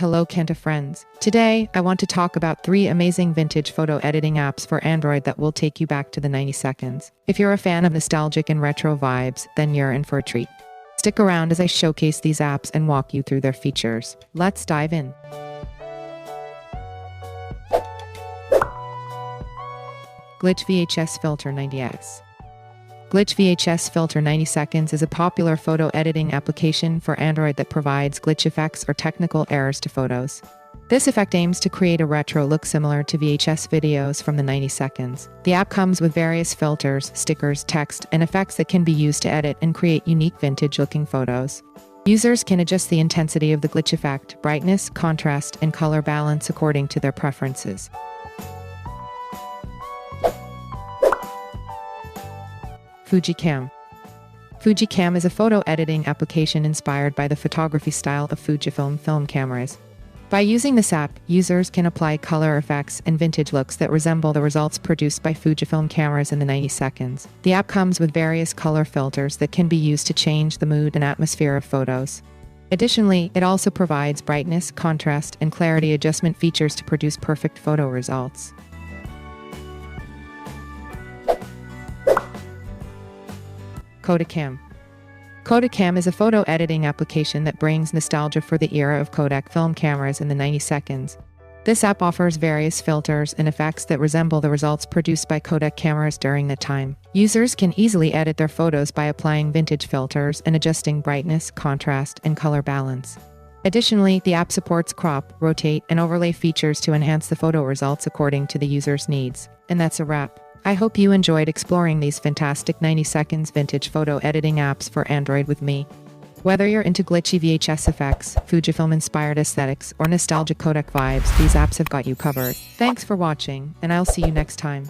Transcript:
Hello Kanta friends. Today, I want to talk about 3 amazing vintage photo editing apps for Android that will take you back to the 90 seconds. If you're a fan of nostalgic and retro vibes, then you're in for a treat. Stick around as I showcase these apps and walk you through their features. Let's dive in. Glitch VHS Filter 90x. Glitch VHS Filter 90 seconds is a popular photo editing application for Android that provides glitch effects or technical errors to photos. This effect aims to create a retro look similar to VHS videos from the 90 seconds. The app comes with various filters, stickers, text, and effects that can be used to edit and create unique vintage-looking photos. Users can adjust the intensity of the glitch effect, brightness, contrast, and color balance according to their preferences. Kuji Cam. Kuji Cam is a photo editing application inspired by the photography style of Fujifilm film cameras. By using this app, users can apply color effects and vintage looks that resemble the results produced by Fujifilm cameras in the 90 seconds. The app comes with various color filters that can be used to change the mood and atmosphere of photos. Additionally, it also provides brightness, contrast, and clarity adjustment features to produce perfect photo results. Koda Cam. Koda Cam is a photo editing application that brings nostalgia for the era of Kodak film cameras in the 90 seconds. This app offers various filters and effects that resemble the results produced by Kodak cameras during that time. Users can easily edit their photos by applying vintage filters and adjusting brightness, contrast, and color balance. Additionally, the app supports crop, rotate, and overlay features to enhance the photo results according to the user's needs. And that's a wrap. I hope you enjoyed exploring these fantastic 90 seconds vintage photo editing apps for Android with me. Whether you're into glitchy VHS effects, Fujifilm-inspired aesthetics, or nostalgic Kodak vibes, these apps have got you covered. Thanks for watching, and I'll see you next time.